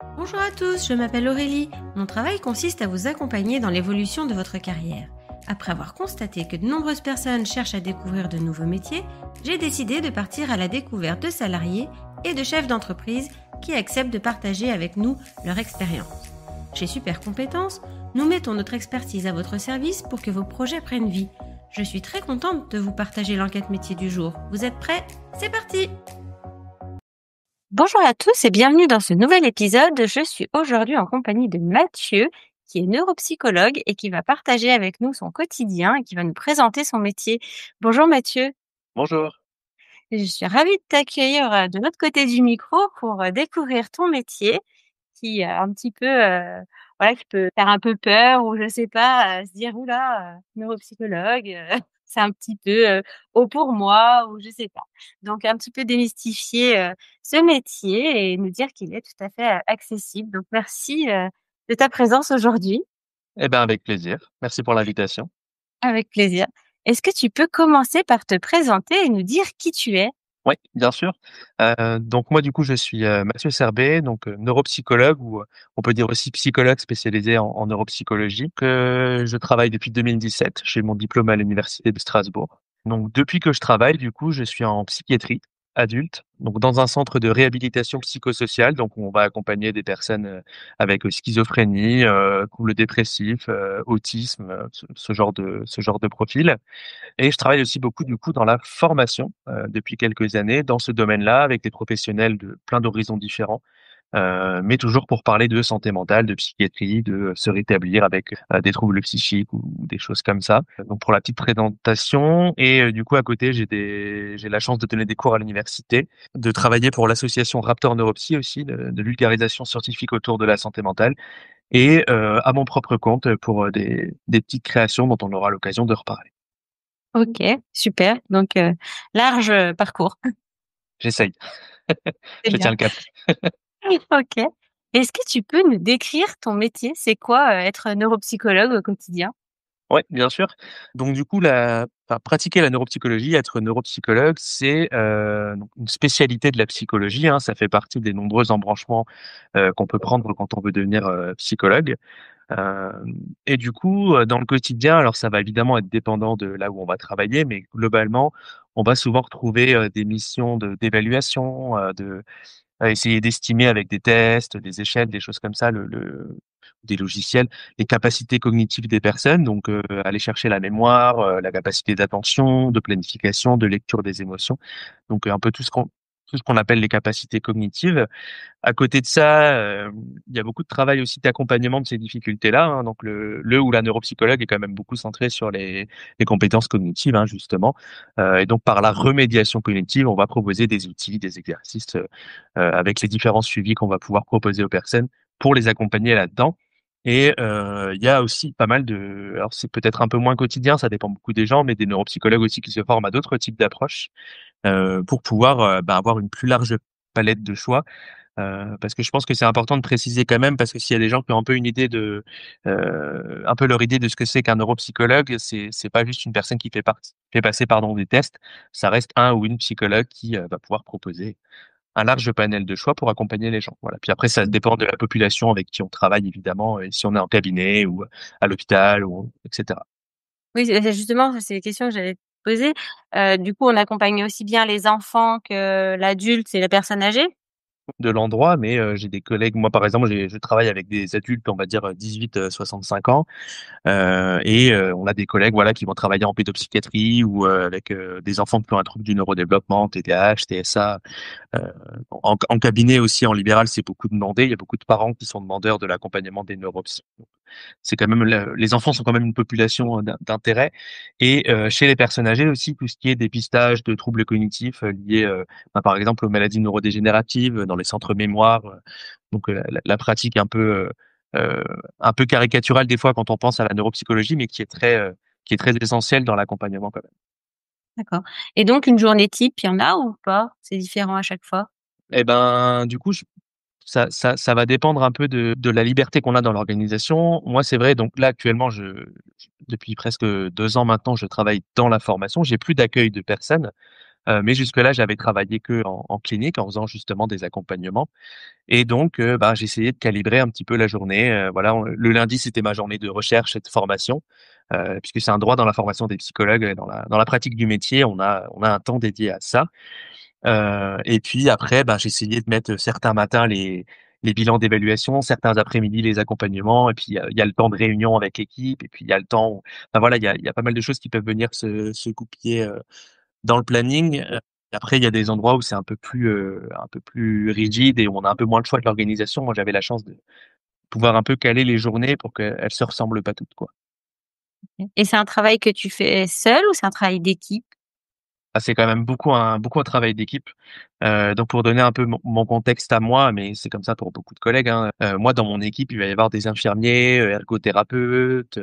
Bonjour à tous, je m'appelle Aurélie. Mon travail consiste à vous accompagner dans l'évolution de votre carrière. Après avoir constaté que de nombreuses personnes cherchent à découvrir de nouveaux métiers, j'ai décidé de partir à la découverte de salariés et de chefs d'entreprise qui acceptent de partager avec nous leur expérience. Chez Super Compétences, nous mettons notre expertise à votre service pour que vos projets prennent vie. Je suis très contente de vous partager l'enquête métier du jour. Vous êtes prêts? C'est parti! Bonjour à tous et bienvenue dans ce nouvel épisode. Je suis aujourd'hui en compagnie de Mathieu, qui est neuropsychologue et qui va partager avec nous son quotidien et qui va nous présenter son métier. Bonjour Mathieu, Bonjour. je suis ravie de t'accueillir de l'autre côté du micro pour découvrir ton métier qui un petit peu, voilà, qui peut faire un peu peur ou je sais pas, se dire: «Ouh là, neuropsychologue, c'est un petit peu, haut pour moi» ou je sais pas. Donc un petit peu démystifier, ce métier et nous dire qu'il est tout à fait, accessible. Donc merci, de ta présence aujourd'hui. Eh ben, avec plaisir. Merci pour l'invitation. Avec plaisir. Est-ce que tu peux commencer par te présenter et nous dire qui tu es? Oui, bien sûr. Donc moi, du coup, je suis, Mathieu Serbet, donc neuropsychologue ou, on peut dire aussi psychologue spécialisé en neuropsychologie, que je travaille depuis 2017. J'ai mon diplôme à l'université de Strasbourg. Donc depuis que je travaille, du coup, je suis en psychiatrie adulte, donc dans un centre de réhabilitation psychosociale. Donc on va accompagner des personnes, avec, schizophrénie, troubles dépressifs, autisme, ce genre de profil. Et je travaille aussi beaucoup du coup dans la formation, depuis quelques années dans ce domaine-là avec des professionnels de plein d'horizons différents, mais toujours pour parler de santé mentale, de psychiatrie, de se rétablir avec, des troubles psychiques ou des choses comme ça. Donc pour la petite présentation et du coup à côté j'ai la chance de donner des cours à l'université, de travailler pour l'association Raptor Neuropsy aussi, de vulgarisation scientifique autour de la santé mentale et à mon propre compte pour, des petites créations dont on aura l'occasion de reparler. OK, super. Donc large, parcours. J'essaye. C'est Je tiens bien. le cap. OK. Est-ce que tu peux nous décrire ton métier? C'est quoi, être neuropsychologue au quotidien? Ouais, bien sûr. Donc du coup, pratiquer la neuropsychologie, être neuropsychologue, c'est, donc une spécialité de la psychologie, hein. Ça fait partie des nombreux embranchements, qu'on peut prendre quand on veut devenir, psychologue. Et du coup, dans le quotidien, alors ça va évidemment être dépendant de là où on va travailler, mais globalement, on va souvent retrouver, des missions d'évaluation, à essayer d'estimer avec des tests, des échelles, des choses comme ça, des logiciels, les capacités cognitives des personnes. Donc, aller chercher la mémoire, la capacité d'attention, de planification, de lecture des émotions. Donc, un peu tout ce qu'on appelle les capacités cognitives. À côté de ça, il y a beaucoup de travail aussi d'accompagnement de ces difficultés-là, hein. Donc le ou la neuropsychologue est quand même beaucoup centré sur les compétences cognitives, hein, justement. Et donc par la remédiation cognitive, on va proposer des outils, des exercices, avec les différents suivis qu'on va pouvoir proposer aux personnes pour les accompagner là-dedans. Et il y a aussi pas mal alors c'est peut-être un peu moins quotidien, ça dépend beaucoup des gens, mais des neuropsychologues aussi qui se forment à d'autres types d'approches, pour pouvoir, avoir une plus large palette de choix. Parce que je pense que c'est important de préciser quand même, parce que s'il y a des gens qui ont un peu une idée un peu leur idée de ce que c'est qu'un neuropsychologue, c'est pas juste une personne qui fait passer, pardon, des tests. Ça reste un ou une psychologue qui, va pouvoir proposer un large panel de choix pour accompagner les gens. Voilà. Puis après, ça dépend de la population avec qui on travaille évidemment, et si on est en cabinet ou à l'hôpital ou et cetera. Oui, c'est justement, ça, c'est les questions que j'allais te poser. Du coup, on accompagne aussi bien les enfants que l'adulte et la personne âgée? De l'endroit, mais j'ai des collègues, moi par exemple, je travaille avec des adultes, on va dire, 18-65 ans. Et on a des collègues, voilà, qui vont travailler en pédopsychiatrie ou avec des enfants qui ont un trouble du neurodéveloppement, TDAH, TSA. Heu, en cabinet aussi, en libéral, c'est beaucoup demandé. Il y a beaucoup de parents qui sont demandeurs de l'accompagnement des neuropsy. C'est quand même les enfants sont quand même une population, d'intérêt. Et chez les personnes âgées aussi, tout ce qui est dépistage de troubles cognitifs, liés, par exemple aux maladies neurodégénératives, dans les centres mémoire, donc la pratique heu, un peu caricaturale des fois quand on pense à la neuropsychologie, mais qui est très essentielle dans l'accompagnement quand même. D'accord, et donc une journée type, il y en a ou pas? C'est différent à chaque fois? Et ben, du coup, ça va dépendre un peu de la liberté qu'on a dans l'organisation. Moi, c'est vrai, donc là, actuellement, depuis presque 2 ans maintenant, je travaille dans la formation. J'ai plus d'accueil de personnes. Mais jusque-là, j'avais travaillé que en clinique, en faisant justement des accompagnements. Et donc, bah, j'essayais de calibrer un petit peu la journée. Voilà, le lundi, c'était ma journée de recherche et de formation, puisque c'est un droit dans la formation des psychologues, dans la pratique du métier, on a un temps dédié à ça. Et puis après, bah, j'essayais de mettre certains matins les bilans d'évaluation, certains après-midi les accompagnements, et puis il y a le temps de réunion avec l'équipe, et puis il y a le temps. Enfin voilà, il y a pas mal de choses qui peuvent venir se goupiller dans le planning. Après, il y a des endroits où c'est un peu plus rigide et où on a un peu moins le choix de l'organisation. Moi, j'avais la chance de pouvoir un peu caler les journées pour qu'elles se ressemblent pas toutes, quoi. Et c'est un travail que tu fais seul ou c'est un travail d'équipe? Ah, c'est quand même beaucoup un travail d'équipe. Donc pour donner un peu mon contexte à moi, mais c'est comme ça pour beaucoup de collègues, hein. Moi, dans mon équipe, il va y avoir des infirmiers, ergothérapeutes,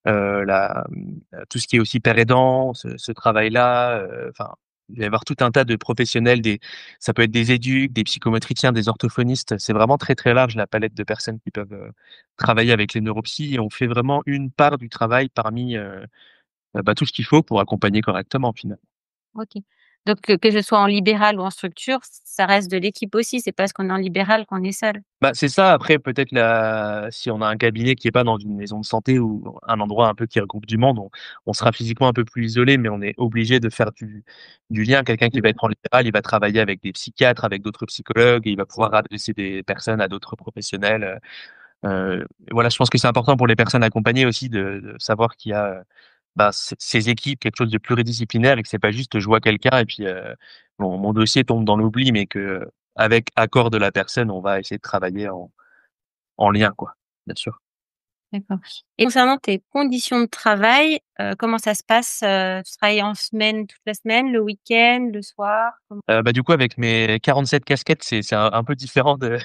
tout ce qui est aussi père aidant, ce travail-là, enfin, il va y avoir tout un tas de professionnels, ça peut être des éducs, des psychomotriciens, des orthophonistes. C'est vraiment très, très large la palette de personnes qui peuvent, travailler avec les neuropsy, et on fait vraiment une part du travail parmi, bah, tout ce qu'il faut pour accompagner correctement, finalement. OK. Donc que je sois en libéral ou en structure, ça reste de l'équipe aussi, c'est parce qu'on est en libéral qu'on est seul? Bah, c'est ça. Après, peut-être si on a un cabinet qui est pas dans une maison de santé ou un endroit un peu qui regroupe du monde, on sera physiquement un peu plus isolé, mais on est obligé de faire du lien. Quelqu'un qui va être en libéral, il va travailler avec des psychiatres, avec d'autres psychologues, et il va pouvoir adresser des personnes à d'autres professionnels. Voilà, je pense que c'est important pour les personnes accompagnées aussi de savoir qu'il y a, bah, ces équipes, quelque chose de pluridisciplinaire, et que c'est pas juste je vois quelqu'un et puis mon dossier tombe dans l'oubli, mais que avec accord de la personne, on va essayer de travailler en lien, quoi, bien sûr. D'accord. Et concernant tes conditions de travail, comment ça se passe? Tu travailles en semaine, toute la semaine, le week-end, le soir? Comment? Bah, du coup, avec mes 47 casquettes, c'est un peu différent de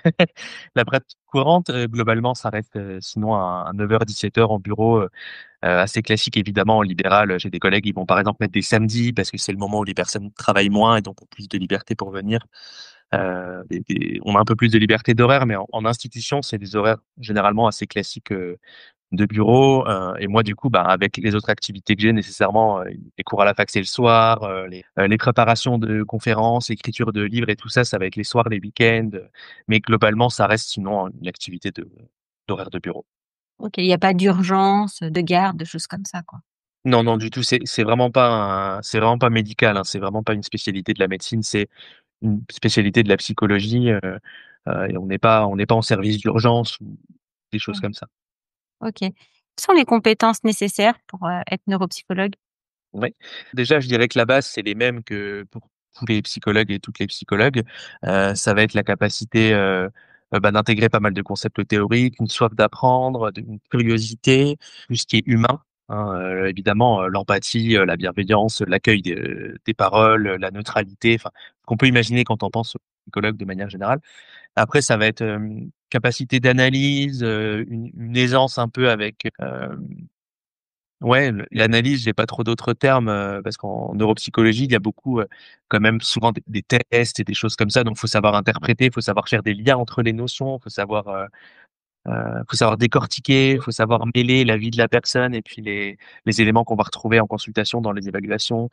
la pratique courante. Globalement, ça reste, sinon un 9h-17h en bureau, assez classique. Évidemment, en libéral, j'ai des collègues, ils vont par exemple mettre des samedis parce que c'est le moment où les personnes travaillent moins et donc ont plus de liberté pour venir. On a un peu plus de liberté d'horaire, mais en institution, c'est des horaires généralement assez classiques, de bureau. Et moi, du coup, bah, avec les autres activités que j'ai nécessairement, les cours à la fac, c'est le soir, les préparations de conférences, écriture de livres et tout ça, ça va être les soirs, les week-ends, mais globalement, ça reste sinon une activité d'horaire de bureau. OK, il y a pas d'urgence, de garde, de choses comme ça, quoi? Non, non, du tout, c'est vraiment pas médical, hein, c'est vraiment pas une spécialité de la médecine, c'est une spécialité de la psychologie, et on n'est pas en service d'urgence ou des choses Mmh. comme ça. OK. Quelles sont les compétences nécessaires pour, être neuropsychologue? Oui. Déjà, je dirais que la base, c'est les mêmes que pour tous les psychologues et toutes les psychologues. Ça va être la capacité, bah, d'intégrer pas mal de concepts théoriques, une soif d'apprendre, une curiosité, tout ce qui est humain, hein, évidemment, l'empathie, la bienveillance, l'accueil des paroles, la neutralité, enfin, ce qu'on peut imaginer quand on pense aux psychologues de manière générale. Après, ça va être, capacité d'analyse, une aisance un peu avec, ouais, l'analyse, j'ai pas trop d'autres termes, parce qu'en neuropsychologie, il y a beaucoup, quand même souvent des tests et des choses comme ça, donc faut savoir interpréter, faut savoir faire des liens entre les notions, faut savoir décortiquer, faut savoir mêler la vie de la personne et puis les éléments qu'on va retrouver en consultation dans les évaluations.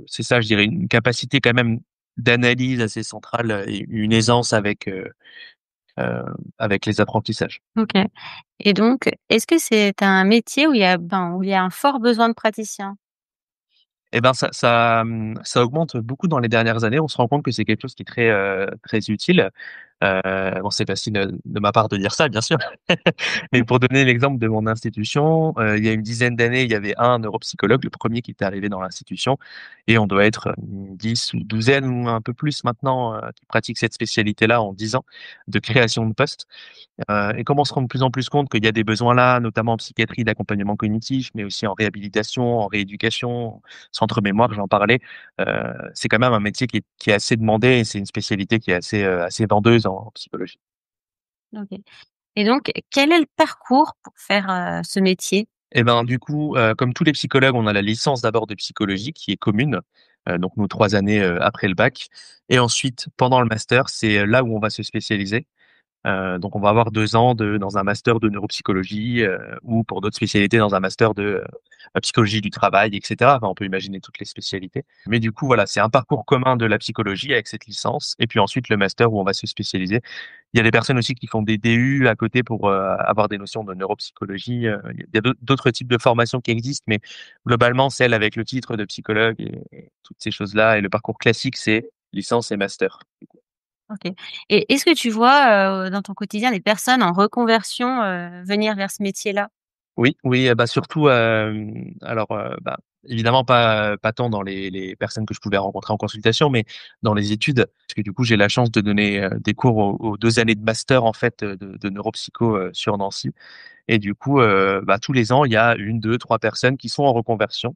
C'est ça, je dirais une capacité quand même d'analyse assez centrale, et une aisance avec les apprentissages. OK. Et donc, est-ce que c'est un métier où il y a un fort besoin de praticiens? Eh ben, ça augmente beaucoup dans les dernières années. On se rend compte que c'est quelque chose qui est très, très utile. Bon, c'est facile, de ma part de dire ça, bien sûr. Mais pour donner l'exemple de mon institution, il y a une dizaine d'années, il y avait un neuropsychologue, le premier qui était arrivé dans l'institution, et on doit être une 10 ou douzaine ou un peu plus maintenant, qui pratiquent cette spécialité-là en 10 ans de création de postes. Et comme on se rend de plus en plus compte qu'il y a des besoins là, notamment en psychiatrie d'accompagnement cognitif, mais aussi en réhabilitation, en rééducation, centre mémoire, j'en parlais, c'est quand même un métier qui est assez demandé, et c'est une spécialité qui est assez vendeuse en psychologie. OK. Et donc, quel est le parcours pour faire, ce métier? Et ben, du coup, comme tous les psychologues, on a la licence d'abord de psychologie qui est commune, donc nos 3 années, après le bac, et ensuite pendant le master, c'est là où on va se spécialiser. Donc on va avoir 2 ans dans un master de neuropsychologie, ou pour d'autres spécialités dans un master de psychologie du travail, et cetera. Enfin, on peut imaginer toutes les spécialités. Mais du coup, voilà, c'est un parcours commun de la psychologie avec cette licence et puis ensuite le master où on va se spécialiser. Il y a des personnes aussi qui font des DU à côté pour avoir des notions de neuropsychologie. Il y a d'autres types de formations qui existent, mais globalement, celle avec le titre de psychologue et toutes ces choses-là et le parcours classique, c'est licence et master. OK. Et est-ce que tu vois, dans ton quotidien des personnes en reconversion, venir vers ce métier-là? Oui, oui, bah, surtout, alors, bah, évidemment pas tant dans les personnes que je pouvais rencontrer en consultation, mais dans les études. Parce que du coup, j'ai la chance de donner, des cours aux 2 années de master en fait, de neuropsycho, sur Nancy et du coup, bah, tous les ans, il y a une, deux, trois personnes qui sont en reconversion.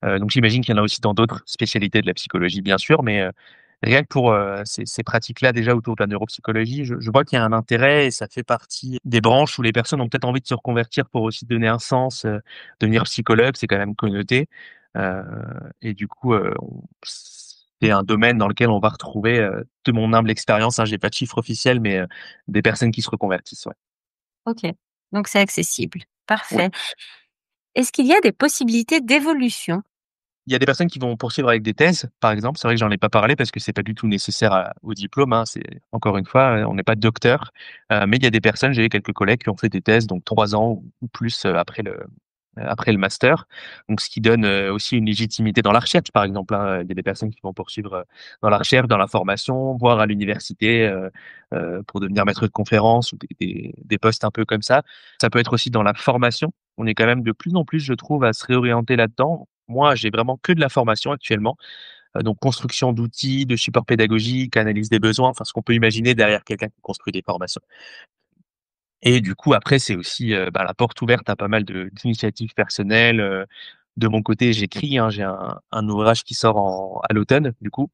Donc j'imagine qu'il y en a aussi dans d'autres spécialités de la psychologie, bien sûr, mais rien que pour, ces pratiques-là, déjà autour de la neuropsychologie, je vois qu'il y a un intérêt et ça fait partie des branches où les personnes ont peut-être envie de se reconvertir pour aussi donner un sens, devenir psychologue, c'est quand même connoté, heu et du coup, c'est un domaine dans lequel on va retrouver, de mon humble expérience, hein, j'ai pas de chiffre officiel, mais des personnes qui se reconvertissent, ouais. OK, donc c'est accessible. Oui. Parfait. Est-ce qu'il y a des possibilités d'évolution? Il y a des personnes qui vont poursuivre avec des thèses, par exemple. C'est vrai que j'en ai pas parlé parce que c'est pas du tout nécessaire au diplôme, hein. C'est encore une fois, on n'est pas docteur, mais il y a des personnes, j'ai quelques collègues qui ont fait des thèses, donc 3 ans ou plus, après le master. Donc ce qui donne, aussi une légitimité dans la recherche, par exemple, hein. Il y a des personnes qui vont poursuivre, dans la recherche, dans la formation, voire à l'université, pour devenir maître de conférence ou des postes un peu comme ça. Ça peut être aussi dans la formation. On est quand même de plus en plus, je trouve, à se réorienter là-dedans. Moi, j'ai vraiment que de la formation actuellement, donc construction d'outils, de support pédagogique, analyse des besoins, enfin ce qu'on peut imaginer derrière quelqu'un qui construit des formations. Et du coup, après, c'est aussi, bah, la porte ouverte à pas mal d'initiatives personnelles. De mon côté, j'écris, hein, j'ai un ouvrage qui sort à l'automne, du coup,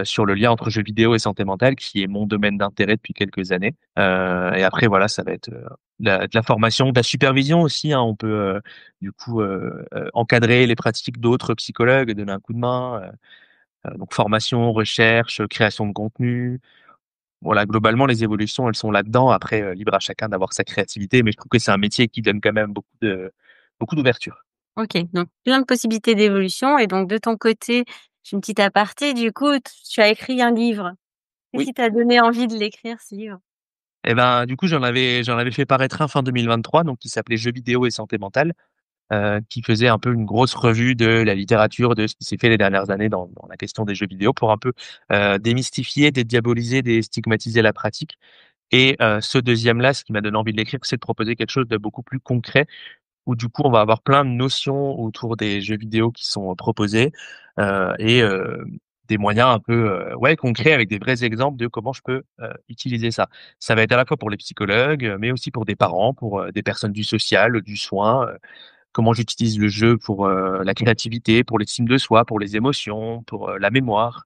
sur le lien entre jeux vidéo et santé mentale, qui est mon domaine d'intérêt depuis quelques années. Et après, voilà, ça va être, de la formation, de la supervision aussi, hein. On peut, du coup, encadrer les pratiques d'autres psychologues, donner un coup de main, donc formation, recherche, création de contenu. Voilà, globalement, les évolutions, elles sont là-dedans. Après, libre à chacun d'avoir sa créativité, mais je trouve que c'est un métier qui donne quand même beaucoup d'ouverture. OK, donc plein de possibilités d'évolution et donc de ton côté, j'ai une petite aparté, du coup, tu as écrit un livre. Qu'est-ce Oui. qui t'a donné envie de l'écrire, ce livre? Et ben, du coup, j'en avais fait paraître un fin 2023, donc qui s'appelait Jeux vidéo et santé mentale, qui faisait un peu une grosse revue de la littérature, de ce qui s'est fait les dernières années dans la question des jeux vidéo pour un peu, démystifier, dédiaboliser, déstigmatiser la pratique. Et ce deuxième-là, ce qui m'a donné envie de l'écrire, c'est de proposer quelque chose de beaucoup plus concret où du coup, on va avoir plein de notions autour des jeux vidéo qui sont proposés, et des moyens un peu, ouais, concrets avec des vrais exemples de comment je peux, utiliser ça. Ça va être à la fois pour les psychologues, mais aussi pour des parents, pour, des personnes du social, du soin, comment j'utilise le jeu pour, la créativité, pour l'estime de soi, pour les émotions, pour, la mémoire.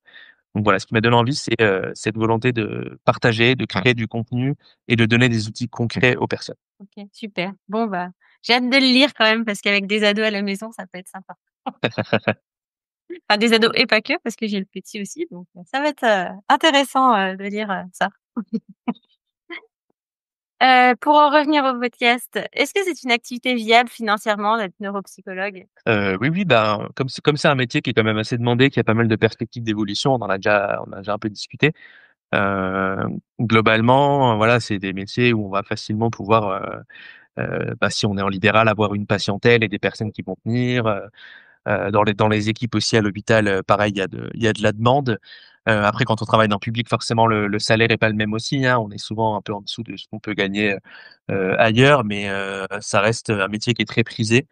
Donc voilà, ce qui m'a donné envie, c'est, cette volonté de partager, de créer du contenu et de donner des outils concrets aux personnes. OK, super. Bon, bah, j'ai hâte de le lire quand même parce qu'avec des ados à la maison, ça peut être sympa. Enfin des ados et pas que, parce que j'ai le petit aussi, donc ça va être, intéressant, de lire, ça. Pour en revenir au podcast, est-ce que c'est une activité viable financièrement d'être neuropsychologue? Oui, oui, ben, comme c'est un métier qui est quand même assez demandé, qui a pas mal de perspectives d'évolution, on a déjà un peu discuté. Globalement, voilà, c'est des métiers où on va facilement pouvoir, bah, si on est en libéral, avoir une patientèle et des personnes qui vont venir, dans les équipes aussi à l'hôpital, pareil, il y a de la demande. Après quand on travaille dans le public, forcément le salaire est pas le même aussi, hein. On est souvent un peu en dessous de ce qu'on peut gagner, ailleurs, mais ça reste un métier qui est très prisé.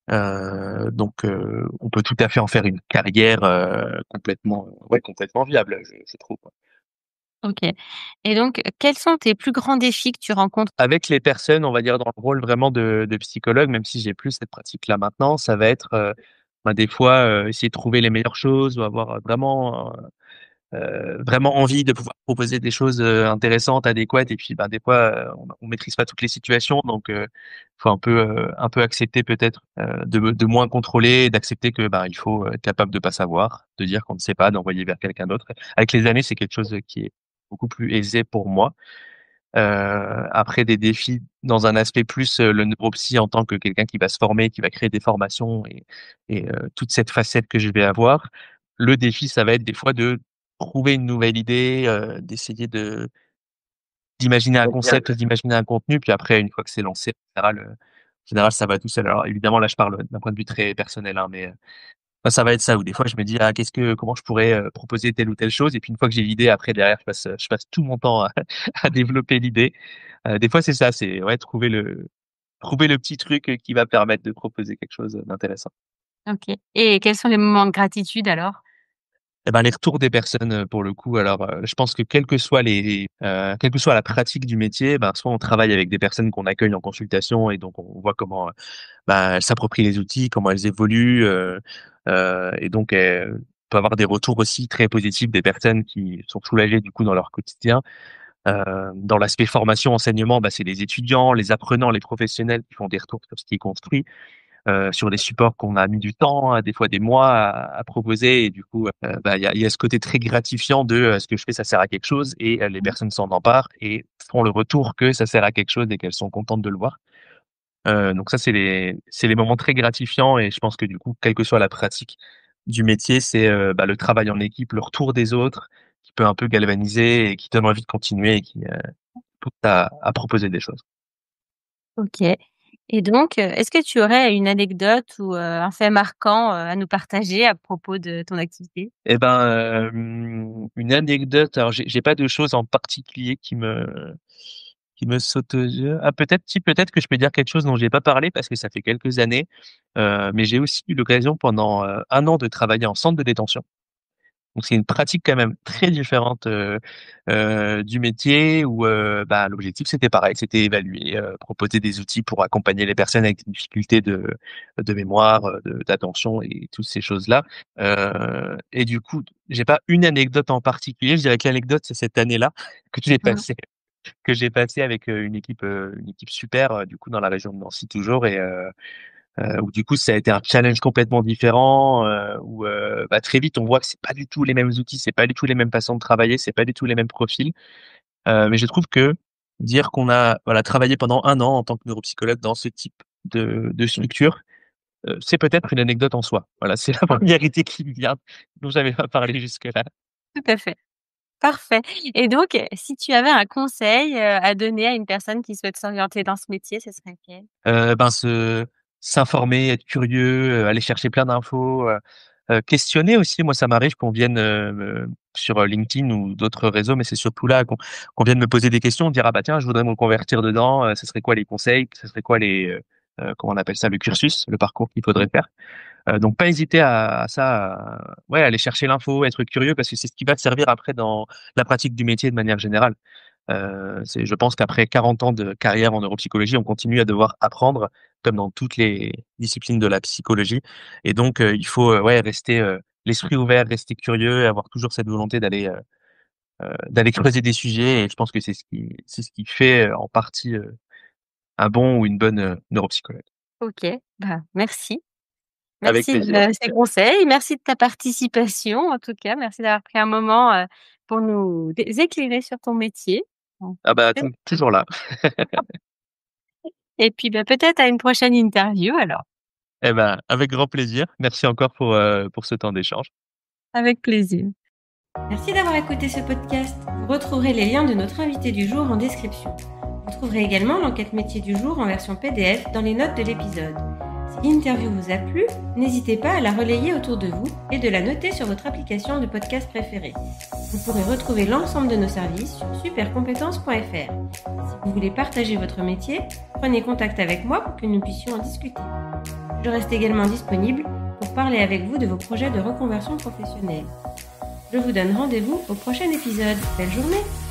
Donc on peut tout à fait en faire une carrière, complètement, ouais, complètement viable, je trouve. OK, et donc quels sont tes plus grands défis que tu rencontres? Avec les personnes, on va dire dans le rôle vraiment de psychologue, même si j'ai plus cette pratique-là maintenant, ça va être, bah, des fois, essayer de trouver les meilleures choses ou avoir, vraiment envie de pouvoir proposer des choses, intéressantes, adéquates et puis, bah, des fois, on maîtrise pas toutes les situations donc faut un peu accepter peut-être, de moins contrôler, d'accepter que, bah, il faut être capable de pas savoir, de dire qu'on ne sait pas, d'envoyer vers quelqu'un d'autre. Avec les années, c'est quelque chose, qui est beaucoup plus aisé pour moi. Après des défis dans un aspect plus, le neuropsy en tant que quelqu'un qui va se former, qui va créer des formations et toute cette facette que je vais avoir. Le défi, ça va être des fois de trouver une nouvelle idée, d'essayer d'imaginer un concept, d'imaginer un contenu, puis après une fois que c'est lancé, en général ça va tout seul. Alors évidemment là je parle d'un point de vue très personnel, hein, mais moi ça va être ça où des fois je me dis: «Ah comment je pourrais, proposer telle ou telle chose?» et puis une fois que j'ai l'idée après derrière je passe tout mon temps à à développer l'idée. Des fois c'est ça, c'est ouais trouver le petit truc, qui va permettre de proposer quelque chose, d'intéressant. OK. Et quels sont les moments de gratitude alors? Et ben, les retours des personnes, pour le coup, alors, je pense que quelle que soit la pratique du métier, ben, soit on travaille avec des personnes qu'on accueille en consultation et donc on voit comment, bah, elles s'approprient les outils, comment elles évoluent, et donc on peut avoir des retours aussi très positifs des personnes qui sont soulagées du coup dans leur quotidien. Dans l'aspect formation, enseignement, bah, c'est les étudiants, les apprenants, les professionnels qui font des retours sur ce qui est construit. Sur des supports qu'on a mis du temps, des fois des mois à proposer et du coup, bah, il y a ce côté très gratifiant de, «Ce que je fais, ça sert à quelque chose» et les Mmh. personnes s'en emparent et font le retour que ça sert à quelque chose et qu'elles sont contentes de le voir. Donc ça, c'est les moments très gratifiants et je pense que du coup, quelle que soit la pratique du métier, c'est, bah, le travail en équipe, le retour des autres qui peut un peu galvaniser et qui donne envie de continuer et qui, pousse à proposer des choses. OK. Et donc, est-ce que tu aurais une anecdote ou, un fait marquant, à nous partager à propos de ton activité? Et ben, une anecdote, alors j'ai pas de choses en particulier qui me saute aux yeux. Ah peut-être si, peut-être que je peux dire quelque chose dont j'ai pas parlé parce que ça fait quelques années, mais j'ai aussi eu l'occasion pendant, 1 an de travailler en centre de détention. Donc c'est une pratique quand même très différente, du métier où, bah, l'objectif c'était pareil, c'était évaluer, proposer des outils pour accompagner les personnes avec des difficultés de mémoire, d'attention et toutes ces choses-là. Et du coup, j'ai pas une anecdote en particulier, je dirais que l'anecdote c'est cette année-là que j'ai Mmh. passée que j'ai passée avec, une équipe super, du coup dans la région de Nancy toujours où du coup ça a été un challenge complètement différent, où, bah, très vite on voit que c'est pas du tout les mêmes outils, c'est pas du tout les mêmes façons de travailler, c'est pas du tout les mêmes profils. Mais je trouve que dire qu'on a, voilà, travaillé pendant 1 an en tant que neuropsychologue dans ce type de structure, c'est peut-être une anecdote en soi. Voilà, c'est la première idée qui me vient, dont j'avais pas parlé jusque-là. Tout à fait. Parfait. Et donc, si tu avais un conseil, à donner à une personne qui souhaite s'orienter dans ce métier, ce serait lequel? Ben, s'informer, être curieux, aller chercher plein d'infos, questionner aussi. Moi, ça m'arrive qu'on vienne, sur, LinkedIn ou d'autres réseaux, mais c'est surtout là qu'on vienne me poser des questions, dire: «Ah bah tiens, je voudrais me reconvertir dedans, ce serait quoi les conseils? Ce serait quoi comment on appelle ça? Le cursus, le parcours qu'il faudrait faire». Donc pas hésiter à ça, ouais, aller chercher l'info, être curieux parce que c'est ce qui va te servir après dans la pratique du métier de manière générale. Je pense qu'après 40 ans de carrière en neuropsychologie, on continue à devoir apprendre, comme dans toutes les disciplines de la psychologie et donc il faut, ouais, rester, l'esprit ouvert, rester curieux et avoir toujours cette volonté d'aller creuser des sujets et je pense que c'est ce qui fait, en partie, un bon ou une bonne, neuropsychologue. OK, bah, merci. Avec Merci plaisir. de ces conseils, merci de ta participation en tout cas. Merci d'avoir pris un moment, pour nous éclairer sur ton métier. Bon, Ah bah, c'est toujours là. et puis, bah, peut-être à une prochaine interview alors. Eh ben, avec grand plaisir. Merci encore pour ce temps d'échange. Avec plaisir. Merci d'avoir écouté ce podcast. Vous retrouverez les liens de notre invité du jour en description. Vous trouverez également l'enquête métier du jour en version PDF dans les notes de l'épisode. Si l'interview vous a plu, n'hésitez pas à la relayer autour de vous et de la noter sur votre application de podcast préférée. Vous pourrez retrouver l'ensemble de nos services sur supercompétences.fr. Si vous voulez partager votre métier, prenez contact avec moi pour que nous puissions en discuter. Je reste également disponible pour parler avec vous de vos projets de reconversion professionnelle. Je vous donne rendez-vous au prochain épisode. Belle journée!